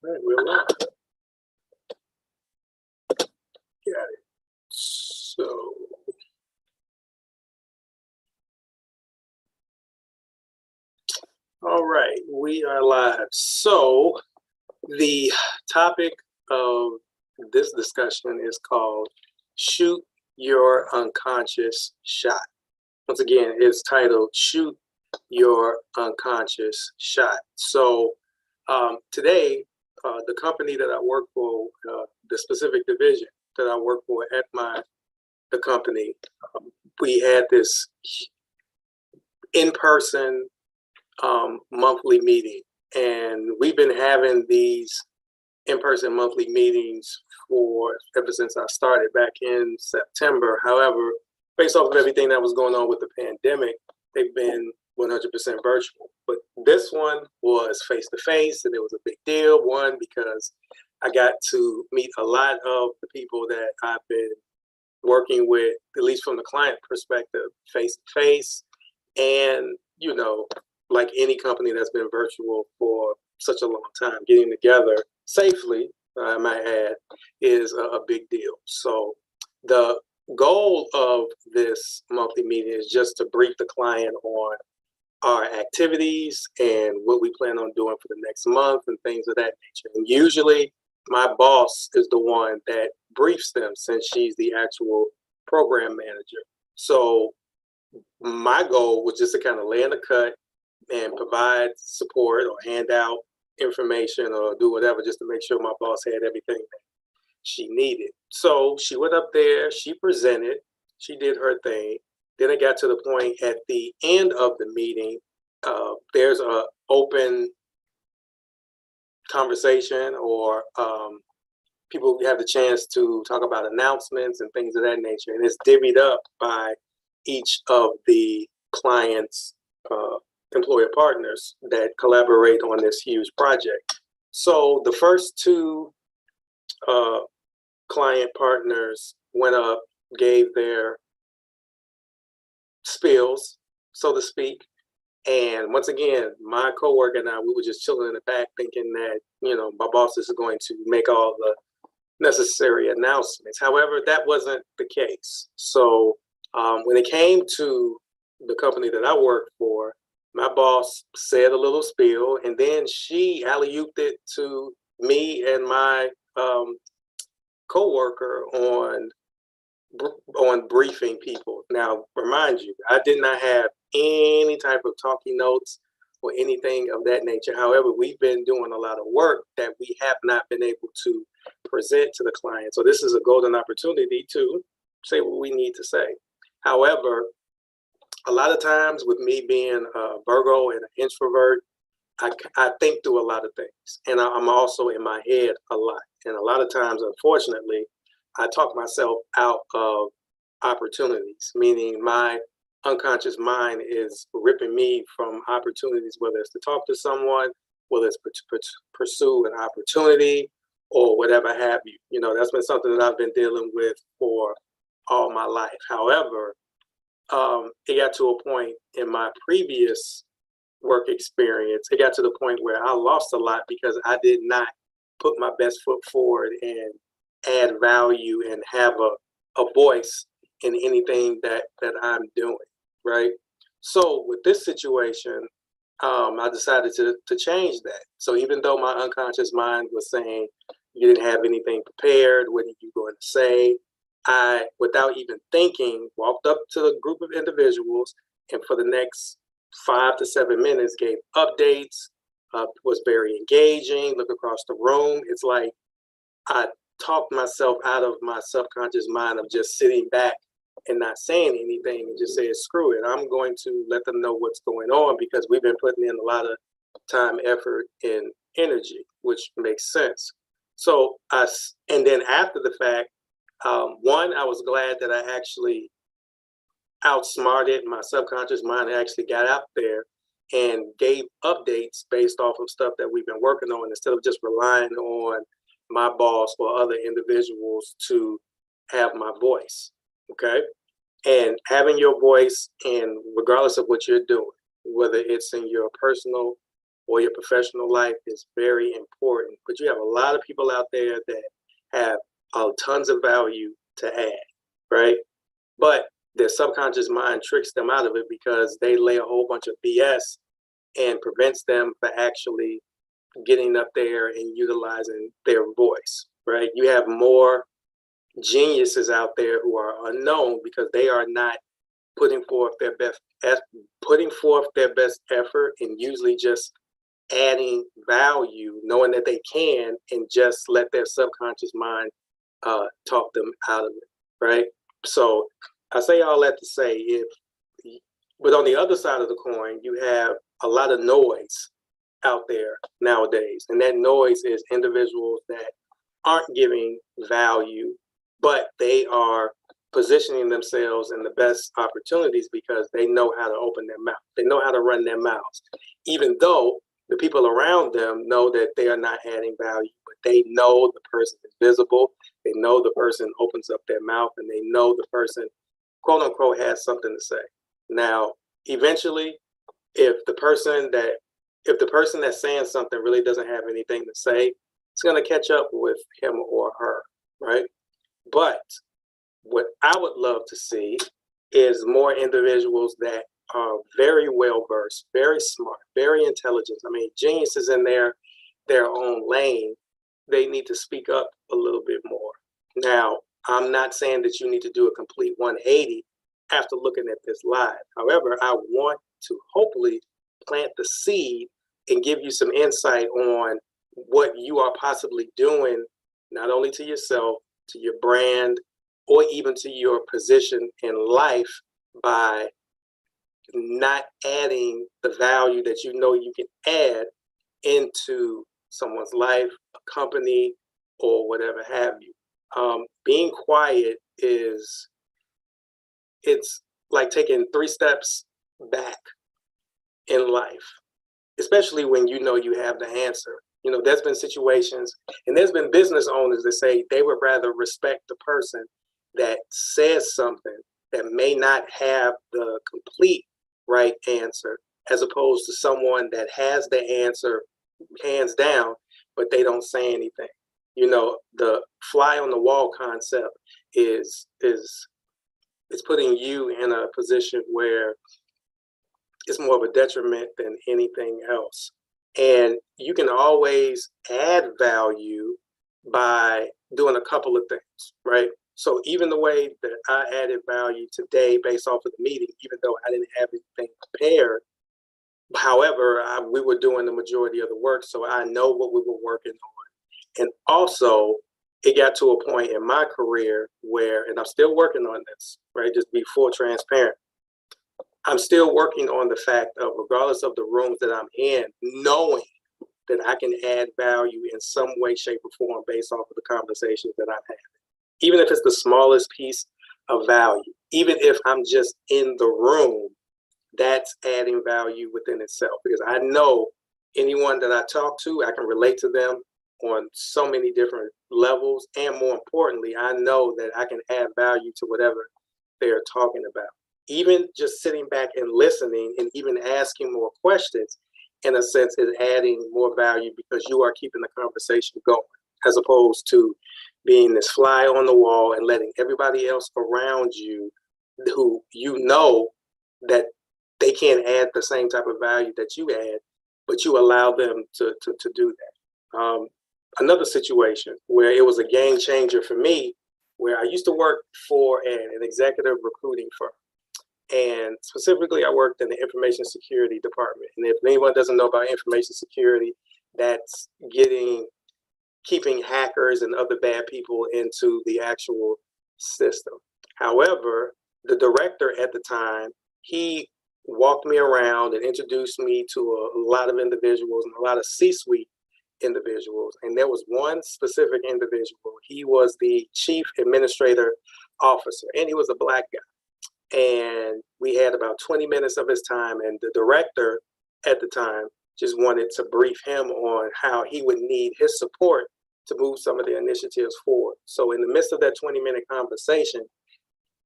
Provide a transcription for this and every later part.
Right, we're live. Got it. So, all right, we are live. So, the topic of this discussion is called Shoot Your Unconscious Shot. Once again, it's titled Shoot Your Unconscious Shot. So, today, the company that I work for, the specific division that I work for at the company, we had this in-person monthly meeting, and we've been having these in-person monthly meetings for ever since I started back in September. However, based off of everything that was going on with the pandemic, they've been 100% virtual. But this one was face-to-face, and it was a big deal. One, because I got to meet a lot of the people that I've been working with, at least from the client perspective, face-to-face. And, you know, like any company that's been virtual for such a long time, getting together safely, I might add, is a big deal. So the goal of this monthly meeting is just to brief the client on our activities and what we plan on doing for the next month and things of that nature. And usually my boss is the one that briefs them, since she's the actual program manager. So my goal was just to kind of lay in the cut and provide support or hand out information or do whatever, just to make sure my boss had everything that she needed. So she went up there, she presented, she did her thing. Then it got to the point at the end of the meeting, there's a open conversation, or people have the chance to talk about announcements and things of that nature. And it's divvied up by each of the clients' employer partners that collaborate on this huge project. So the first two client partners went up, gave their spills, so to speak. And once again, my coworker and I, we were just chilling in the back thinking that, you know, my boss is going to make all the necessary announcements. However, that wasn't the case. So when it came to the company that I worked for, my boss said a little spiel, and then she alley-ooped it to me and my coworker on briefing people. Now, remind you, I did not have any type of talking notes or anything of that nature. However, we've been doing a lot of work that we have not been able to present to the client. So this is a golden opportunity to say what we need to say. However, a lot of times with me being a Virgo and an introvert, I think through a lot of things. And I'm also in my head a lot. And a lot of times, unfortunately, I talk myself out of opportunities, meaning my unconscious mind is ripping me from opportunities, whether it's to talk to someone, whether it's to pursue an opportunity or whatever have you. You know, that's been something that I've been dealing with for all my life. However, it got to a point in my previous work experience, it got to the point where I lost a lot because I did not put my best foot forward and add value and have a voice in anything that I'm doing, right? So with this situation, I decided to change that. So even though my unconscious mind was saying, you didn't have anything prepared, what are you going to say? I, without even thinking, walked up to a group of individuals, and for the next 5 to 7 minutes gave updates, was very engaging, look across the room. It's like I talked myself out of my subconscious mind of just sitting back and not saying anything and just saying, screw it, I'm going to let them know what's going on, because we've been putting in a lot of time, effort, and energy, which makes sense. So and then after the fact, one, I was glad that I actually outsmarted my subconscious mind and actually got out there and gave updates based off of stuff that we've been working on instead of just relying on my boss or other individuals to have my voice. Okay. And having your voice, and regardless of what you're doing, whether it's in your personal or your professional life, is very important. But you have a lot of people out there that have tons of value to add, right? But their subconscious mind tricks them out of it because they lay a whole bunch of BS and prevents them from actually getting up there and utilizing their voice, right? You have more geniuses out there who are unknown because they are not putting forth their best effort, and usually just adding value, knowing that they can, and just let their subconscious mind talk them out of it, right? So I say all that to say, but on the other side of the coin, you have a lot of noise out there nowadays, and that noise is individuals that aren't giving value, but they are positioning themselves in the best opportunities because they know how to open their mouth. They know how to run their mouths, even though the people around them know that they are not adding value, but they know the person is visible. They know the person opens up their mouth, and they know the person, quote unquote, has something to say. Now, eventually, if the person that's saying something really doesn't have anything to say, it's going to catch up with him or her, right? But what I would love to see is more individuals that are very well versed, very smart, very intelligent. I mean, geniuses in their own lane. They need to speak up a little bit more. Now, I'm not saying that you need to do a complete 180 after looking at this live. However, I want to hopefully plant the seed and give you some insight on what you are possibly doing, not only to yourself, to your brand, or even to your position in life, by not adding the value that you know you can add into someone's life, a company, or whatever have you. Being quiet it's like taking 3 steps back in life, especially when you know you have the answer. You know, there's been situations, and there's been business owners that say they would rather respect the person that says something that may not have the complete right answer, as opposed to someone that has the answer hands down, but they don't say anything. You know, the fly on the wall concept is it's putting you in a position where it's more of a detriment than anything else. And you can always add value by doing a couple of things, right? So even the way that I added value today based off of the meeting, even though I didn't have anything prepared, however, we were doing the majority of the work, so I know what we were working on. And also, it got to a point in my career where, and I'm still working on this, right? Just be full transparent. I'm still working on the fact of, regardless of the rooms that I'm in, knowing that I can add value in some way, shape, or form based off of the conversations that I'm having. Even if it's the smallest piece of value, even if I'm just in the room, that's adding value within itself. Because I know anyone that I talk to, I can relate to them on so many different levels. And more importantly, I know that I can add value to whatever they're talking about. Even just sitting back and listening and even asking more questions, in a sense, is adding more value because you are keeping the conversation going, as opposed to being this fly on the wall and letting everybody else around you, who you know that they can't add the same type of value that you add, but you allow them to do that. Another situation where it was a game changer for me, where I used to work for an executive recruiting firm. And specifically, I worked in the information security department. And if anyone doesn't know about information security, that's keeping hackers and other bad people into the actual system. However, the director at the time, he walked me around and introduced me to a lot of individuals and a lot of C-suite individuals. And there was one specific individual. He was the chief administrator officer, and he was a Black guy. And we had about 20 minutes of his time. And the director at the time, just wanted to brief him on how he would need his support to move some of the initiatives forward. So in the midst of that 20-minute conversation,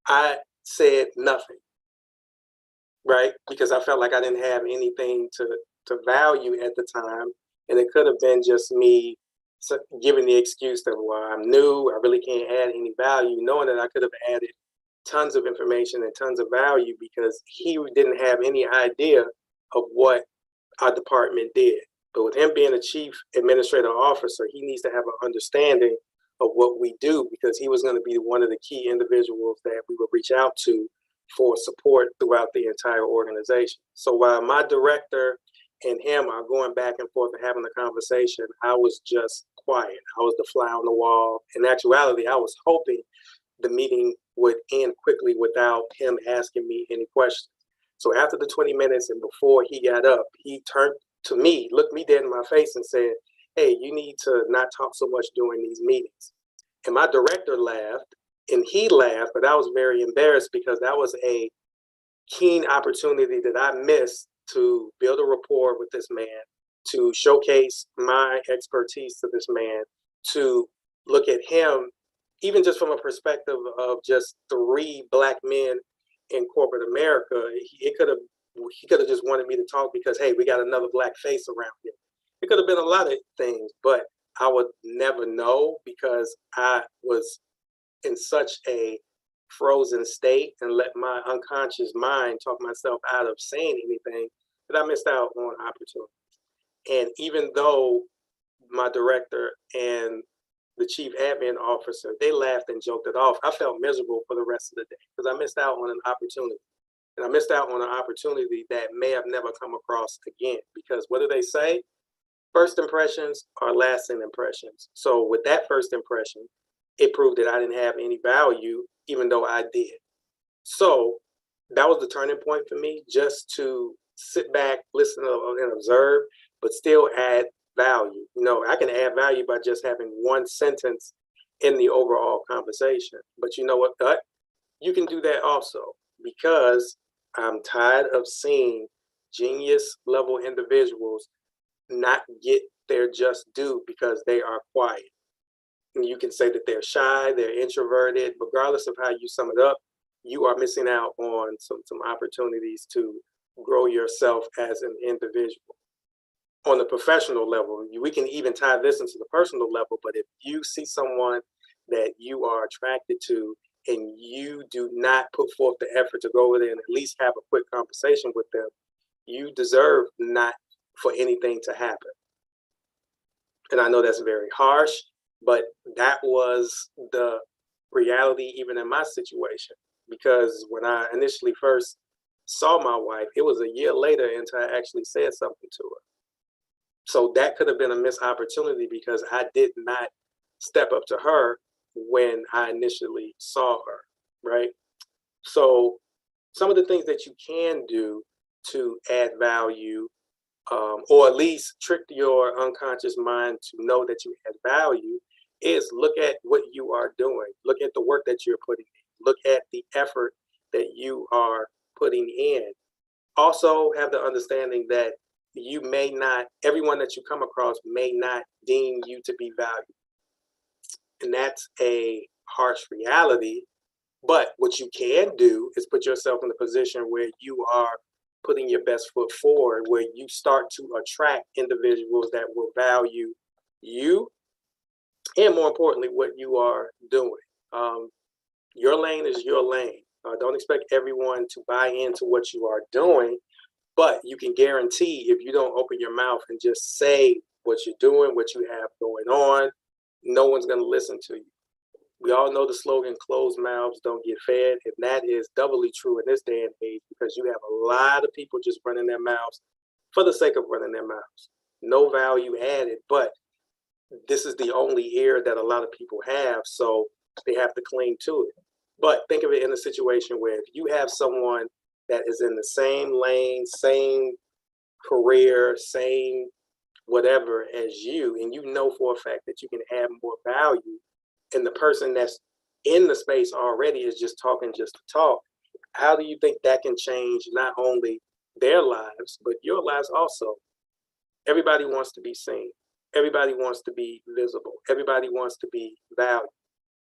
I said nothing, right? Because I felt like I didn't have anything to value at the time. And it could have been just me giving the excuse that, well, I'm new, I really can't add any value, knowing that I could have added tons of information and tons of value because he didn't have any idea of what our department did. But with him being a chief administrative officer, he needs to have an understanding of what we do because he was going to be one of the key individuals that we would reach out to for support throughout the entire organization. So while my director and him are going back and forth and having a conversation, I was just quiet. I was the fly on the wall. In actuality, I was hoping the meeting would end quickly without him asking me any questions. So after the 20 minutes and before he got up, he turned to me, looked me dead in my face and said, "Hey, you need to not talk so much during these meetings." And my director laughed and he laughed, but I was very embarrassed because that was a keen opportunity that I missed to build a rapport with this man, to showcase my expertise to this man, to look at him, even just from a perspective of just 3 Black men in corporate America. He could have just wanted me to talk because, hey, we got another Black face around here. It could have been a lot of things, but I would never know because I was in such a frozen state and let my unconscious mind talk myself out of saying anything that I missed out on opportunities. And even though my director and the chief admin officer, they laughed and joked it off, I felt miserable for the rest of the day because I missed out on an opportunity. And I missed out on an opportunity that may have never come across again because what do they say? First impressions are lasting impressions. So with that first impression, it proved that I didn't have any value, even though I did. So that was the turning point for me, just to sit back, listen and observe, but still add value. You know, I can add value by just having one sentence in the overall conversation. But you know what? You can do that also because I'm tired of seeing genius level individuals not get their just due because they are quiet. And you can say that they're shy, they're introverted, regardless of how you sum it up, you are missing out on some opportunities to grow yourself as an individual. On the professional level, we can even tie this into the personal level, but if you see someone that you are attracted to and you do not put forth the effort to go over there and at least have a quick conversation with them, you deserve not for anything to happen. And I know that's very harsh, but that was the reality even in my situation. Because when I initially first saw my wife, it was a year later until I actually said something to her. So that could have been a missed opportunity because I did not step up to her when I initially saw her, right? So some of the things that you can do to add value, or at least trick your unconscious mind to know that you add value, is look at what you are doing. Look at the work that you're putting in. Look at the effort that you are putting in. Also have the understanding that you may not, everyone that you come across may not deem you to be valuable. And that's a harsh reality. But what you can do is put yourself in a position where you are putting your best foot forward, where you start to attract individuals that will value you and, more importantly, what you are doing. Your lane is your lane. Don't expect everyone to buy into what you are doing, but you can guarantee if you don't open your mouth and just say what you're doing, what you have going on, no one's going to listen to you. We all know the slogan, closed mouths don't get fed, and that is doubly true in this day and age because you have a lot of people just running their mouths for the sake of running their mouths. No value added, but this is the only ear that a lot of people have, so they have to cling to it. But think of it in a situation where if you have someone that is in the same lane, same career, same whatever as you, and you know for a fact that you can add more value, and the person that's in the space already is just talking just to talk, how do you think that can change not only their lives, but your lives also. Everybody wants to be seen. Everybody wants to be visible. Everybody wants to be valued.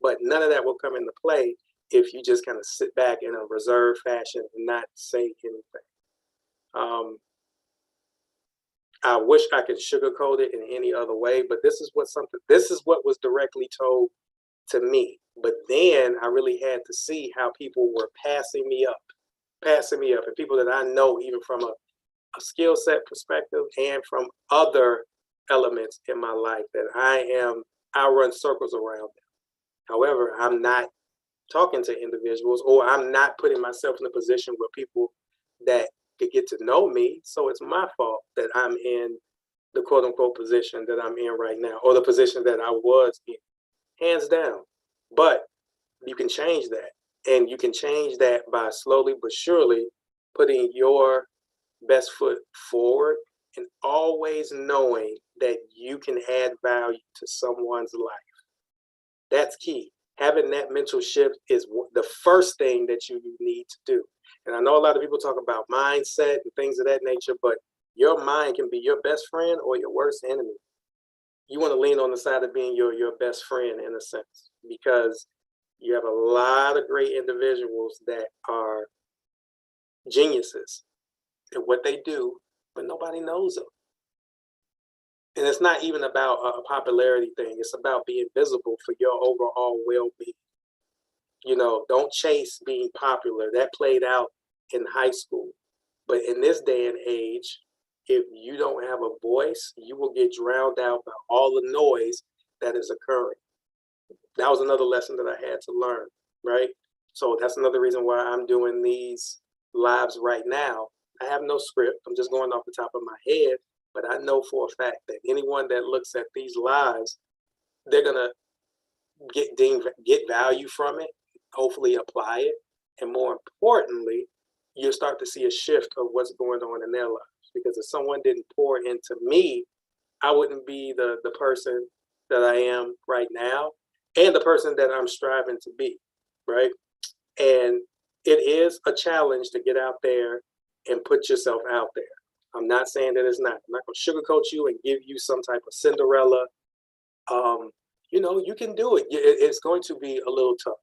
But none of that will come into play if you just kind of sit back in a reserved fashion and not say anything. I wish I could sugarcoat it in any other way, but this is what was directly told to me. But then I really had to see how people were passing me up, and people that I know even from a skill set perspective and from other elements in my life that I run circles around them. However, I'm not talking to individuals, or I'm not putting myself in a position where people that could get to know me. So it's my fault that I'm in the quote unquote position that I'm in right now, or the position that I was in, hands down. But you can change that. And you can change that by slowly but surely putting your best foot forward and always knowing that you can add value to someone's life. That's key. Having that mental shift is the first thing that you need to do. And I know a lot of people talk about mindset and things of that nature, but your mind can be your best friend or your worst enemy. You want to lean on the side of being your best friend in a sense, because you have a lot of great individuals that are geniuses at what they do, but nobody knows them. And it's not even about a popularity thing. It's about being visible for your overall well-being. You know, don't chase being popular. That played out in high school. But in this day and age, if you don't have a voice, you will get drowned out by all the noise that is occurring. That was another lesson that I had to learn, right? So that's another reason why I'm doing these lives right now. I have no script. I'm just going off the top of my head. But I know for a fact that anyone that looks at these lives, they're gonna get value from it, hopefully apply it, and more importantly, you'll start to see a shift of what's going on in their lives. Because if someone didn't pour into me, I wouldn't be the person that I am right now, and the person that I'm striving to be, right? And it is a challenge to get out there and put yourself out there. I'm not saying that it's not. I'm not going to sugarcoat you and give you some type of Cinderella. You know, you can do it. It's going to be a little tough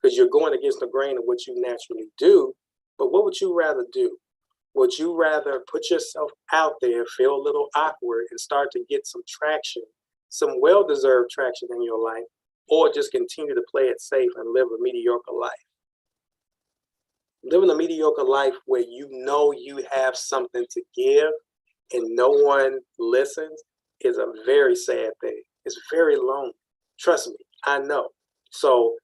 because you're going against the grain of what you naturally do. But what would you rather do? Would you rather put yourself out there, feel a little awkward, and start to get some traction, some well-deserved traction in your life, or just continue to play it safe and live a mediocre life? Living a mediocre life where you know you have something to give and no one listens is a very sad thing. It's very lonely. Trust me, I know. So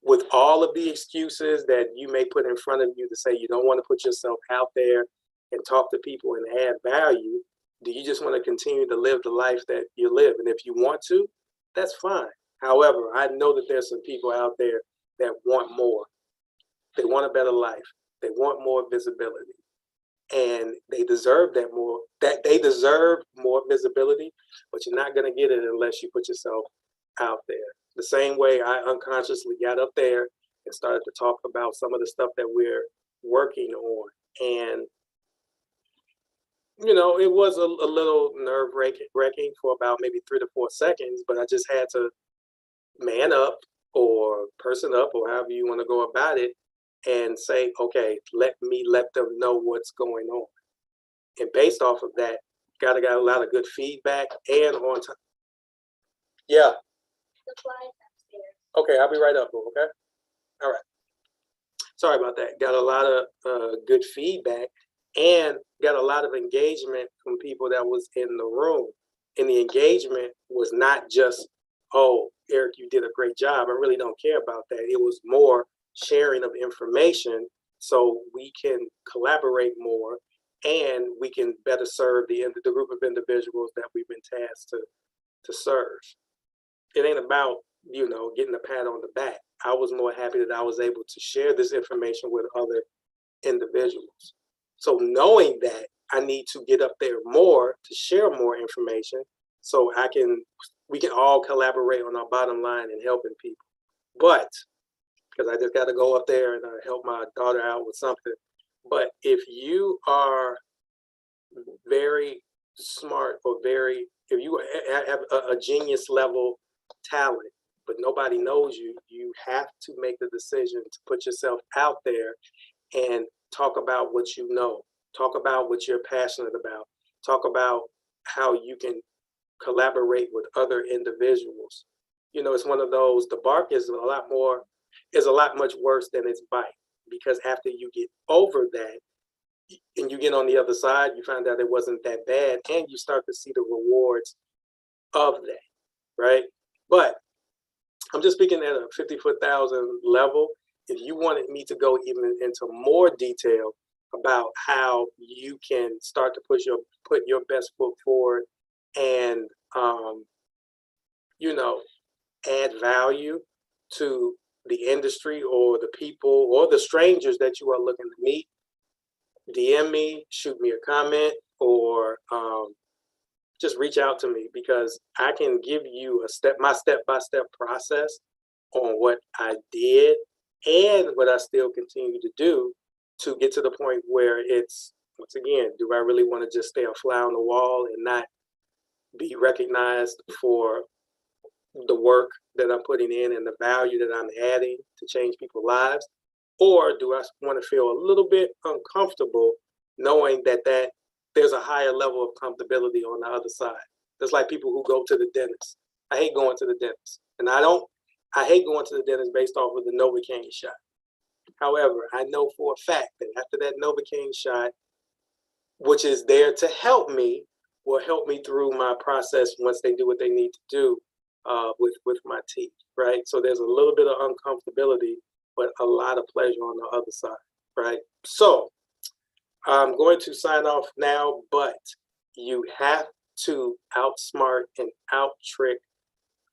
with all of the excuses that you may put in front of you to say you don't want to put yourself out there and talk to people and add value, do you just want to continue to live the life that you live? And if you want to, that's fine. However, I know that there's some people out there that want more. They want a better life. They want more visibility. And they deserve that more. That they deserve more visibility, but you're not going to get it unless you put yourself out there. The same way I unconsciously got up there and started to talk about some of the stuff that we're working on. And, you know, it was a little nerve-wracking for about maybe 3 to 4 seconds, but I just had to man up or person up or however you want to go about it and say, okay, let them know what's going on. And based off of that, got a lot of good feedback and on time. Yeah. Okay, I'll be right up, okay? All right. Sorry about that. Got a lot of good feedback and got a lot of engagement from people that was in the room. And the engagement was not just, oh, Eric, you did a great job. I really don't care about that. It was more sharing of information so we can collaborate more and we can better serve the group of individuals that we've been tasked to serve. It ain't about, you know, getting a pat on the back. I was more happy that I was able to share this information with other individuals. So knowing that, I need to get up there more to share more information so we can all collaborate on our bottom line and helping people. But because I just got to go up there and help my daughter out with something. But if you are very smart or if you have a genius level talent, but nobody knows you, you have to make the decision to put yourself out there and talk about what you know, talk about what you're passionate about, talk about how you can collaborate with other individuals. You know, it's one of those, the bark is a lot much worse than its bite, because after you get over that and you get on the other side, you find out it wasn't that bad and you start to see the rewards of that, right? But I'm just speaking at a 50,000 level. If you wanted me to go even into more detail about how you can start to put your best foot forward and you know, add value to the industry or the people or the strangers that you are looking to meet, DM me, shoot me a comment, or just reach out to me, because I can give you my step-by-step process on what I did and what I still continue to do to get to the point where it's, once again, do I really want to just stay a fly on the wall and not be recognized for the work that I'm putting in and the value that I'm adding to change people's lives? Or do I want to feel a little bit uncomfortable knowing that there's a higher level of comfortability on the other side? It's like people who go to the dentist. I hate going to the dentist. And I hate going to the dentist based off of the Novocaine shot. However, I know for a fact that after that Novocaine shot, which is there to help me, will help me through my process once they do what they need to do with my teeth, right? So there's a little bit of uncomfortability, but a lot of pleasure on the other side, right? So I'm going to sign off now, but you have to outsmart and out-trick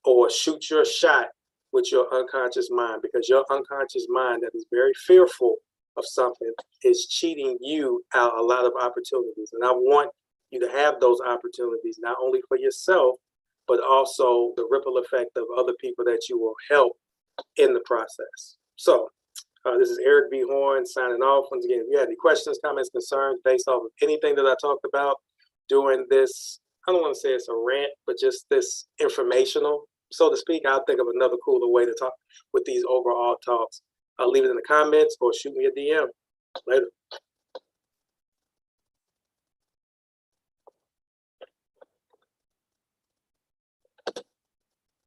or shoot your shot with your unconscious mind, because your unconscious mind that is very fearful of something is cheating you out a lot of opportunities. And I want you to have those opportunities, not only for yourself, but also the ripple effect of other people that you will help in the process. So this is Eric B. Horn signing off. Once again, if you have any questions, comments, concerns based off of anything that I talked about during this, I don't want to say it's a rant, but just this informational, so to speak, I'll think of another cooler way to talk with these overall talks. I'll leave it in the comments or shoot me a DM. Later.